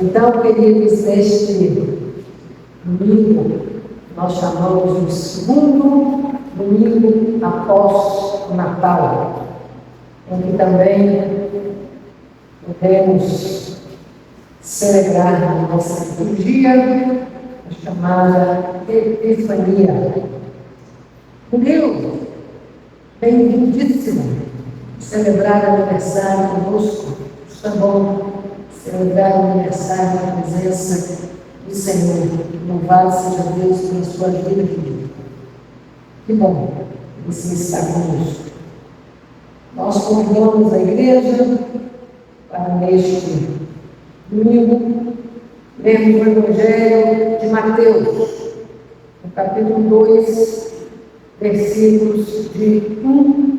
Então, queridos, neste domingo, nós chamamos de segundo domingo após o Natal, em que também podemos celebrar na nossa liturgia a chamada Epifania. Um Deus bem-vindíssimo, celebrar o aniversário conosco. Está bom celebrar o aniversário na presença do Senhor. Louvado seja Deus pela sua vida, querido. Que bom que você está conosco. Nós convidamos a igreja para neste domingo lermos o Evangelho de Mateus, no capítulo 2, versículos de 1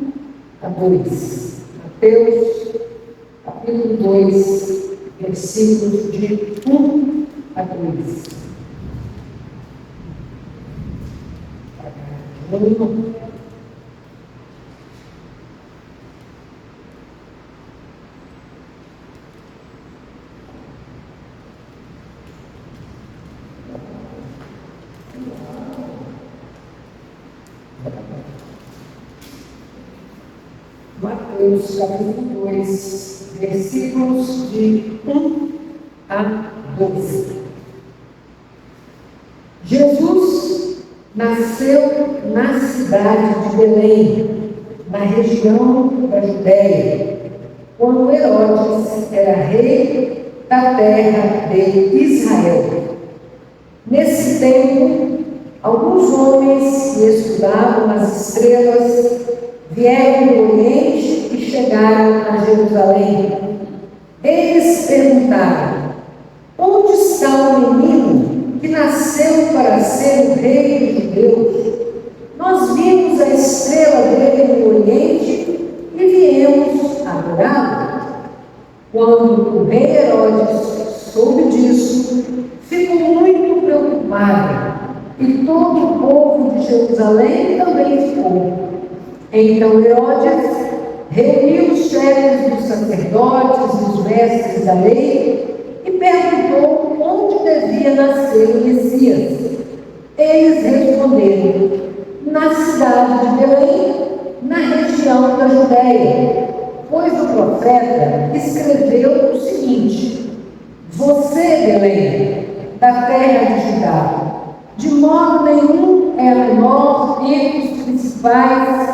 a 2. Mateus, capítulo 2, versículos de 1 a 2. Mateus, capítulo 2, versículos de 1 a 12. Jesus nasceu na cidade de Belém, na região da Judéia, quando Herodes era rei da terra de Israel. Nesse tempo, alguns homens que estudavam as estrelas vieram do Oriente e chegaram a Jerusalém. Eles perguntaram: onde está o menino que nasceu para ser o rei dos judeus? Nós vimos a estrela dele no Oriente e viemos adorá-lo. Quando o rei Herodes soube disso, ficou muito preocupado, e todo o povo de Jerusalém também ficou. Então Herodes reuniu os chefes dos sacerdotes e os mestres da lei e perguntou onde devia nascer o Messias. Eles responderam: na cidade de Belém, na região da Judéia, pois o profeta escreveu o seguinte: você, Belém, da terra de Judá, de modo nenhum é menor entre as principais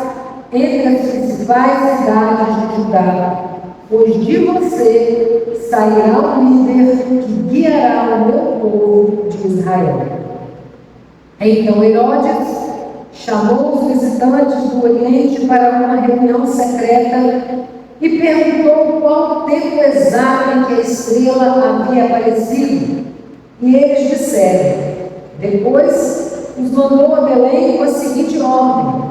cidades de Judá, pois de você sairá um líder que guiará o meu povo de Israel. Então Herodes chamou os visitantes do Oriente para uma reunião secreta e perguntou qual o tempo exato em que a estrela havia aparecido. E eles disseram. Depois os mandou a Belém com a seguinte ordem: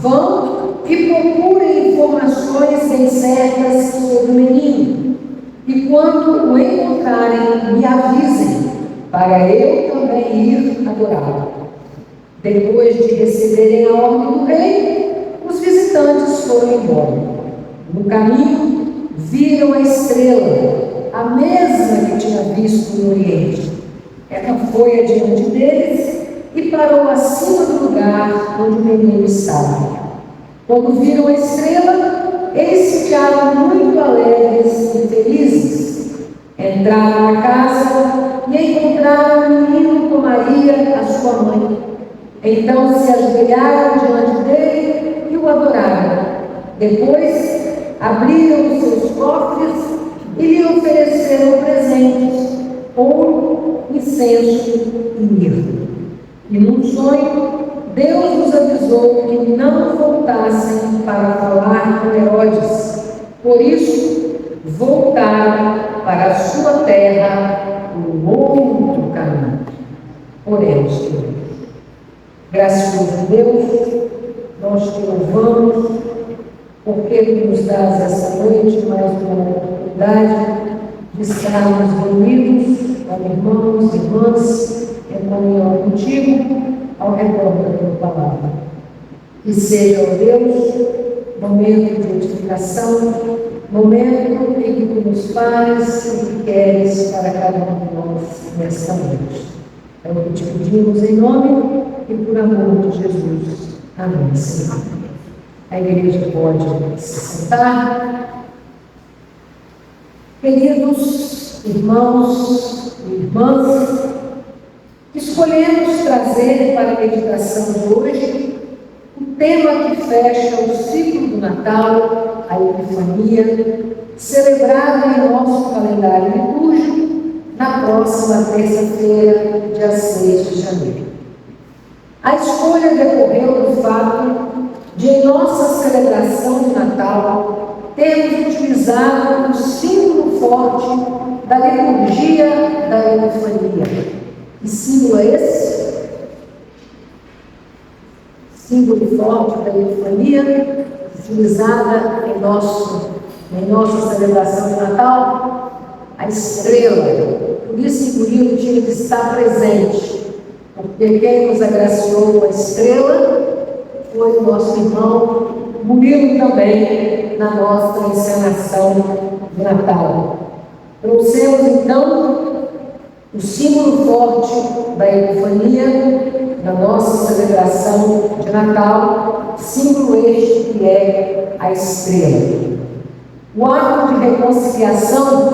vão e procurem informações incertas sobre o menino, e quando o encontrarem, me avisem, para eu também ir adorá-lo. Depois de receberem a ordem do rei, os visitantes foram embora. No caminho, viram a estrela, a mesma que tinha visto no Oriente. Ela foi adiante deles e parou acima do lugar onde o menino estava. Quando viram a estrela, eles ficaram muito alegres e felizes. Entraram na casa e encontraram o menino com Maria, a sua mãe. Então se ajoelharam diante dele e o adoraram. Depois abriram os seus cofres e lhe ofereceram presentes: ouro, incenso e mirra. E num sonho, Deus nos avisou que não voltassem para falar com Herodes. Por isso, voltaram para a sua terra por outro caminho. Oremos, Deus. Gracioso Deus, nós te louvamos, porque tu nos dás essa noite mais uma oportunidade de estarmos reunidos como irmãos e irmãs em comunhão contigo ao redor da tua palavra. Que seja, ó Deus, momento de edificação, momento em que tu nos faz o que queres para cada um de nós nesta noite. É o que te pedimos em nome e por amor de Jesus. Amém, Senhor. A igreja pode se sentar. Queridos irmãos e irmãs, escolhemos trazer para a meditação de hoje o tema que fecha o ciclo do Natal, a Epifania, celebrado em nosso calendário litúrgico na próxima terça-feira, dia 6 de janeiro. A escolha decorreu do fato de, em nossa celebração de Natal, termos utilizado o símbolo forte da liturgia da Epifania. Que símbolo é esse? Símbolo forte da Epifania, utilizada em nossa celebração de Natal, a estrela. Por isso que o Murilo tinha que estar presente, porque quem nos agraciou com a estrela foi o nosso irmão Murilo também, na nossa encenação de Natal. Trouxemos então o símbolo forte da Epifania na nossa celebração de Natal, símbolo este que é a estrela. O ato de reconciliação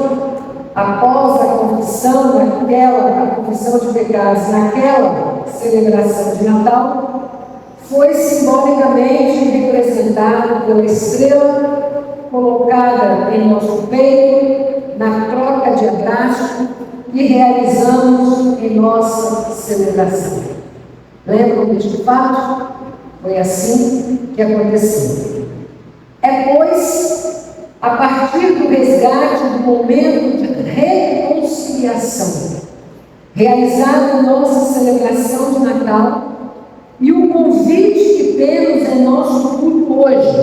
após a confissão a confissão de pecados naquela celebração de Natal foi simbolicamente representado pela estrela colocada em nosso peito na troca de abraço que realizamos em nossa celebração. Lembram deste fato? Foi assim que aconteceu. É, pois, a partir do resgate do momento de reconciliação realizado em nossa celebração de Natal e o convite que temos em nosso culto hoje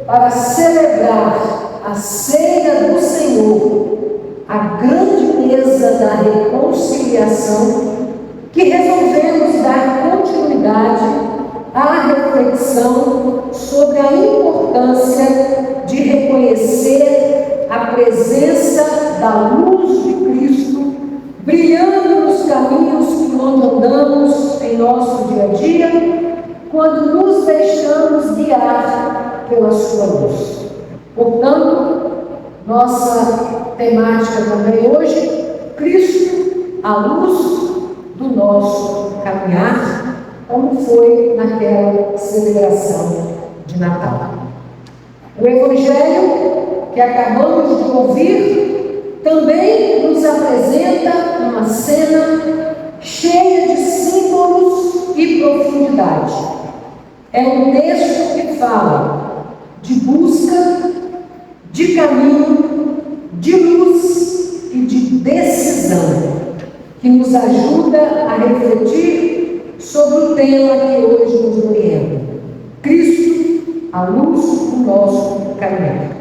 para celebrar a ceia do Senhor, a grande mesa da reconciliação, que resolvemos dar continuidade à reflexão sobre a importância de reconhecer a presença da luz de Cristo brilhando nos caminhos por onde andamos em nosso dia a dia, quando nos deixamos guiar pela sua luz. Portanto, nossa temática também hoje, Cristo, a luz do nosso caminhar, como foi naquela celebração de Natal. O Evangelho que acabamos de ouvir também nos apresenta uma cena cheia de símbolos e profundidade. É um texto que fala de busca, de caminho, de luz e de decisão, que nos ajuda a refletir sobre o tema que hoje nos orienta: Cristo, a luz do nosso caminhar.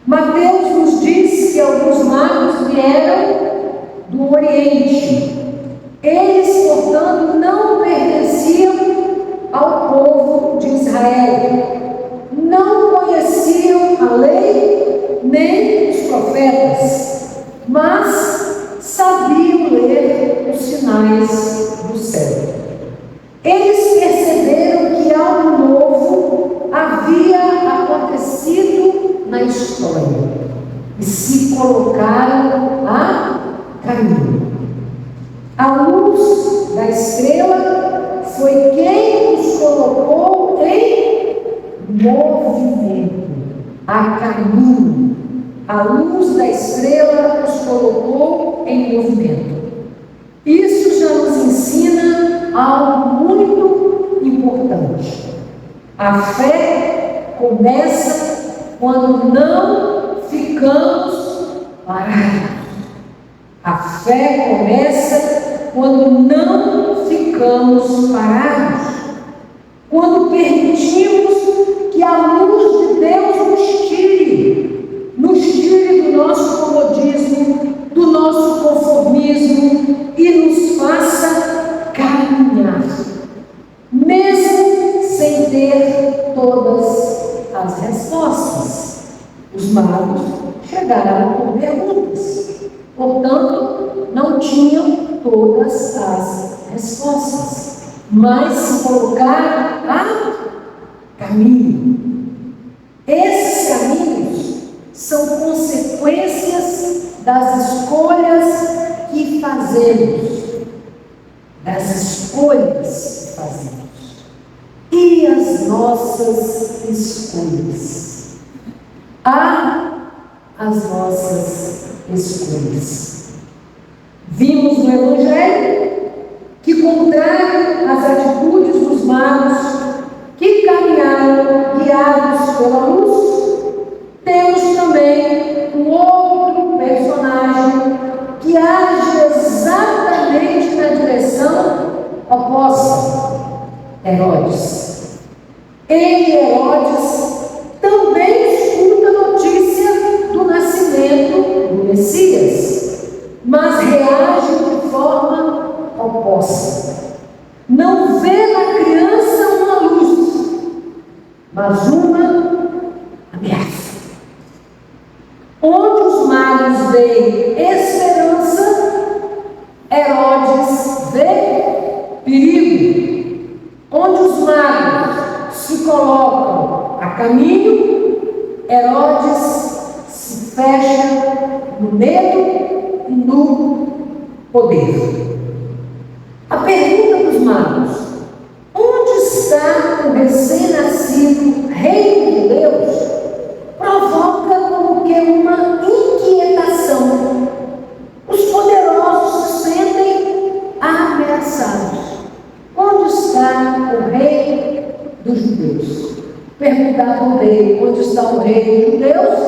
Mateus nos diz que alguns magos vieram do Oriente. Eles, portanto, não pertenciam ao povo de Israel. Não conheciam a lei nem os profetas, mas sabiam ler os sinais do céu. Eles perceberam que algo novo havia acontecido na história e se colocaram a caminho. A luz da estrela foi quem os colocou em movimento, a caminho. A luz da estrela os colocou em movimento. Isso já nos ensina algo muito importante. A fé começa quando não ficamos parados. A fé começa quando não ficamos parados. Quando permitimos que a luz de Deus nos tire do nosso comodismo, do nosso conformismo e nos faça caminhar, mesmo sem ter todas as respostas. Os magos chegaram com perguntas. Portanto, não tinham todas as respostas, mas se colocaram a caminho. Esses caminhos são consequências das escolhas que fazemos. E as nossas escolhas? As nossas escolhas. Vimos no Evangelho que, contrário às atitudes dos magos que caminharam guiados pela luz, temos também um outro personagem que age exatamente na direção oposta: Herodes. Herodes, também escuta a notícia do nascimento do Messias, mas reage de forma oposta. Não vê na criança uma luz, mas uma ameaça. Onde os magos veem esperança, Herodes vê perigo. Onde os magos se colocam a caminho, Herodes se fecha no medo e no poder. A pergunta dos magos: onde está o recém-nascido Rei de Deus? Provoca como que uma inquietação. Os poderosos se sentem ameaçados. Onde está o Rei dos Judeus? Perguntar ao rei onde está o Rei dos Judeus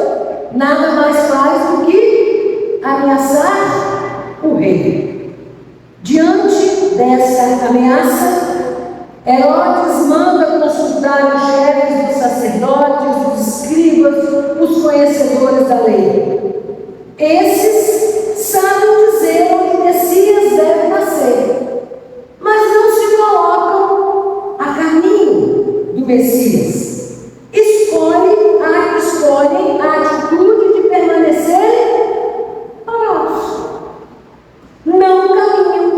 nada mais faz do que ameaçar o rei. Diante dessa ameaça, Herodes manda consultar os chefes dos sacerdotes, os escribas, os conhecedores da lei. Esses sabem dizer onde o Messias deve nascer, mas não se colocam a caminho do Messias. Escolhem a atitude de permanecer parados. Não caminham,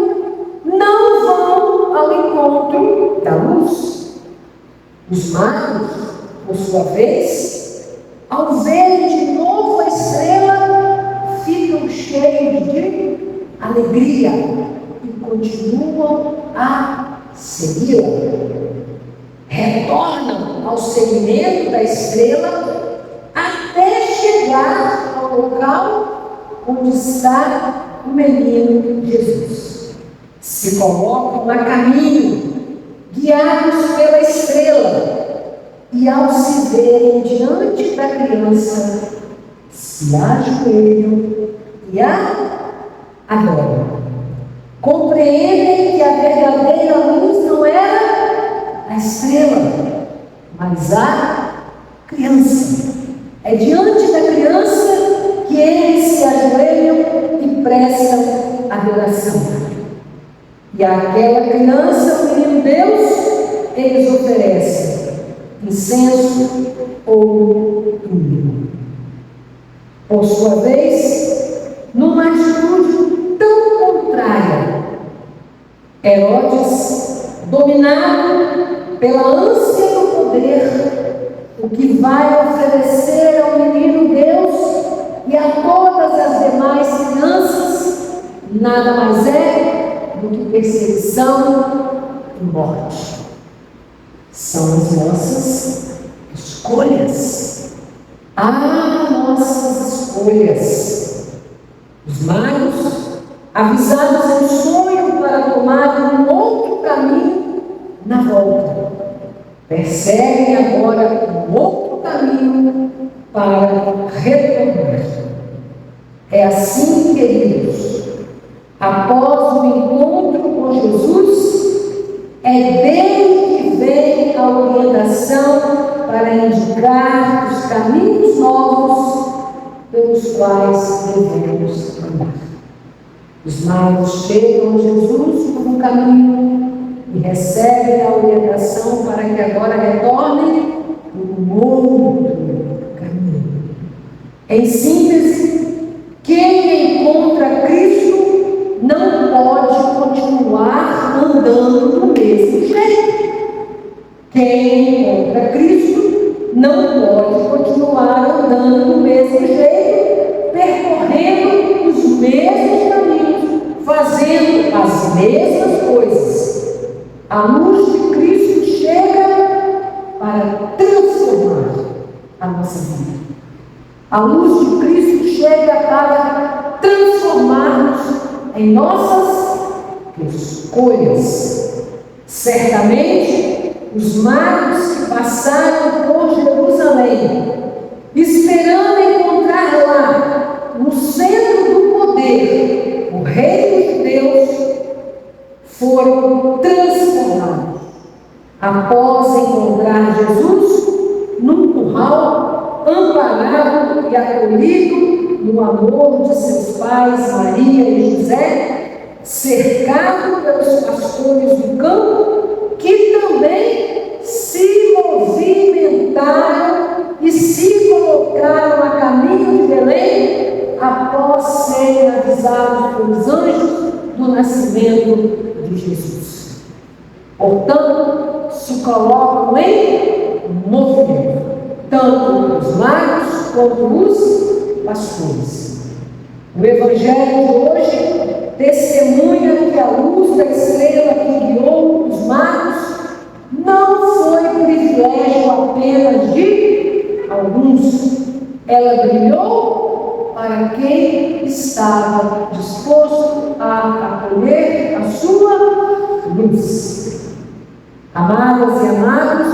não vão ao encontro da luz. Os magos, por sua vez, ao verem de novo a estrela, ficam cheios de alegria e continuam a segui-la. Retornam ao seguimento da estrela até chegar ao local onde está o menino Jesus. Se colocam a caminho, guiados pela estrela, e ao se verem diante da criança, se ajoelham e a adoram. Compreendem que a verdadeira luz não era a estrela, mas a criança. É diante da criança que eles se ajoelham e prestam adoração. E àquela criança, o menino Deus, eles oferecem incenso ou vinho. Por sua vez, numa atitude tão contrária, Herodes, dominado pela ânsia do poder, o que vai oferecer ao menino Deus e a todas as demais crianças, nada mais é do que perseguição e morte. São as nossas escolhas. Nossas escolhas. Os magos, avisados em sonho para tomar um outro caminho na volta, perseguem agora um outro caminho para retornar. É assim, queridos, após o encontro com Jesus, é dele que vem a orientação para indicar os caminhos novos pelos quais devemos andar. Os magos chegam a Jesus por um caminho e recebem a orientação para que agora retornem por um outro caminho. Em síntese, quem encontra Cristo não pode continuar andando do mesmo jeito. Quem encontra Cristo não pode continuar andando do mesmo jeito, percorrendo os mesmos caminhos, fazendo as mesmas coisas. A luz de Cristo chega para transformar a nossa vida. A luz de Cristo chega para transformar-nos em nossas escolhas. Certamente, os magos que passaram por Jerusalém, esperando encontrar lá, no centro do poder, o reino de Deus, foram transformados após encontrar Jesus num curral, amparado e acolhido no amor de seus pais Maria e José, cercado pelos pastores do campo, que também se movimentaram e se colocaram a caminho de Belém após serem avisados pelos anjos do nascimento de Jesus. Portanto, se colocam em movimento, tanto os magos quanto os pastores. O Evangelho de hoje testemunha que a luz da estrela que guiou os magos não foi privilégio apenas de alguns. Ela brilhou para quem estava disposto a acolher a sua luz. Amadas e amados,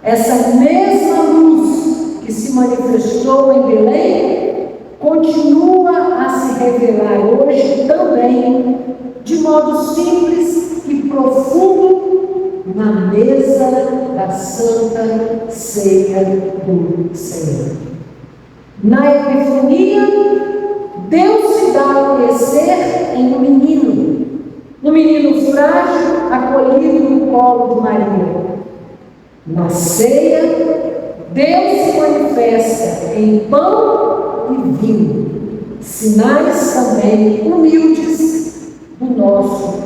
essa mesma luz que se manifestou em Belém continua a se revelar hoje também, de modo simples e profundo, na mesa da Santa Ceia do Senhor. Na Epifania, Deus se dá a conhecer em um menino frágil, acolhido no colo de Maria. Na ceia, Deus se manifesta em pão e vinho, sinais também humildes do nosso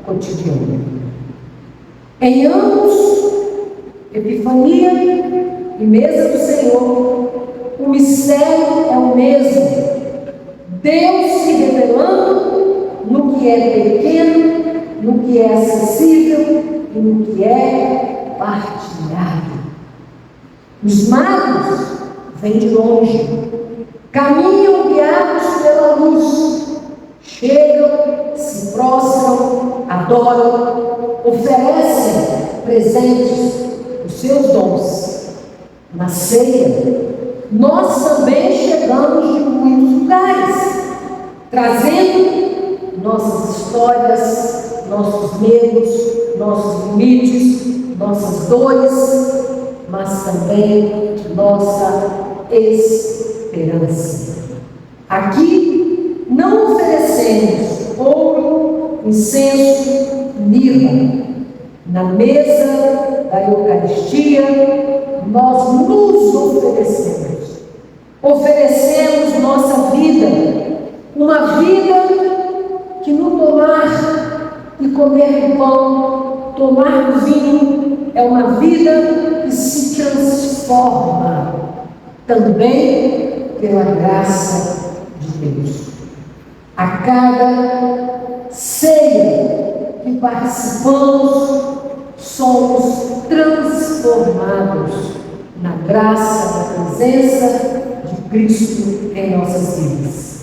cotidiano. Em ambos, Epifania e Mesa do Senhor, o mistério é o mesmo. Deus se revelando no que é pequeno, no que é acessível e no que é partilhado. Os magos vêm de longe, caminham guiados pela luz, chegam, se prostram, adoram, oferecem presentes, os seus dons. Na ceia, nós também chegamos de muitos lugares, trazendo nossas histórias, nossos medos, nossos limites, nossas dores, mas também nossa esperança. Aqui não oferecemos ouro, incenso, mirra. Na mesa da Eucaristia, nós nos oferecemos. Oferecemos nossa vida, uma vida que no tomar e comer do pão, tomar do vinho, é uma vida que se transforma também pela graça de Deus. A cada ceia que participamos, somos transformados na graça da presença de Cristo em nossas vidas.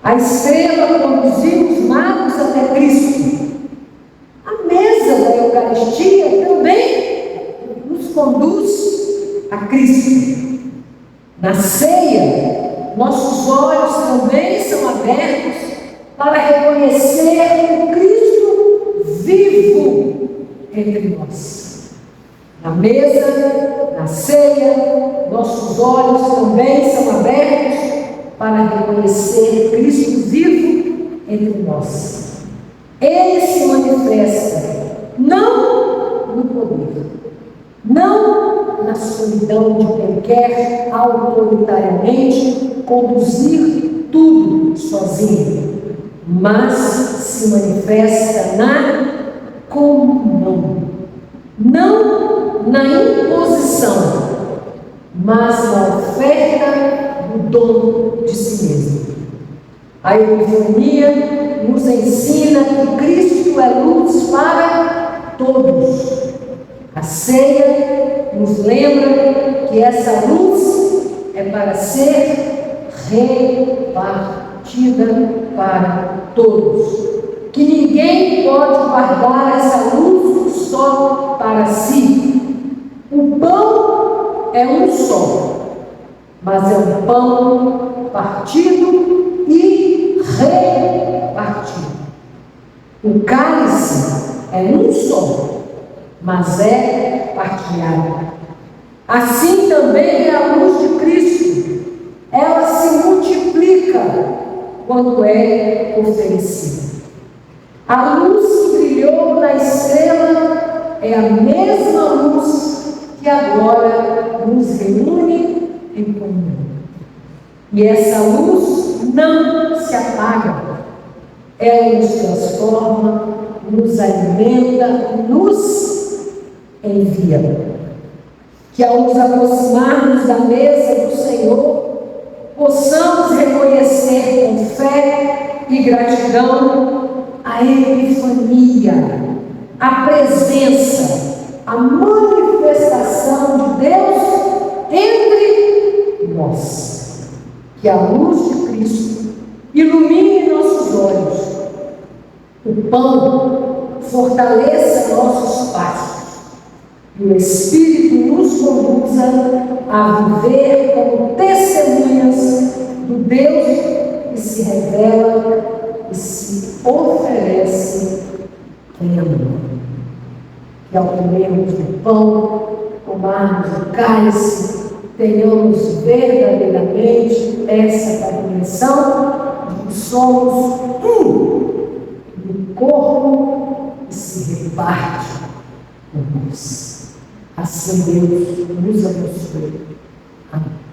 A estrela conduziu os magos até Cristo. A mesa da Eucaristia também nos conduz a Cristo. Na ceia, nossos olhos também são abertos para reconhecer o Cristo vivo entre nós. Na mesa, na ceia, nossos olhos também são abertos para reconhecer Cristo vivo entre nós. Ele se manifesta não no poder, não na solidão de quem quer autoritariamente conduzir tudo sozinho, mas se manifesta na comunhão, não na imposição, mas na oferta do dom de si mesmo. A Epifania nos ensina que Cristo é luz para todos. A ceia nos lembra que essa luz é para ser repartida para todos. Que ninguém pode guardar essa luz só para si. O pão é um só, mas é um pão partido e repartido. O cálice é um só, mas é partilhado. Assim também é a luz de Cristo. Ela se multiplica quando é oferecida. A luz que brilhou na estrela é a mesma luz que agora nos reúne em comunhão. E essa luz não se apaga. Ela nos transforma, nos alimenta, nos envia. Que ao nos aproximarmos da mesa do Senhor, possamos reconhecer com fé e gratidão a epifania, a presença, a manifestação de Deus entre nós. Que a luz de Cristo ilumine nossos olhos, o pão fortaleça nossos passos e o Espírito nos conduza a viver como testemunhas do Deus que se revela e se oferece em amor. Que ao comermos do pão, tomarmos o cálice, tenhamos verdadeiramente essa compreensão de que somos um, do corpo que se reparte com nós. Assim Deus nos abençoe. Amém.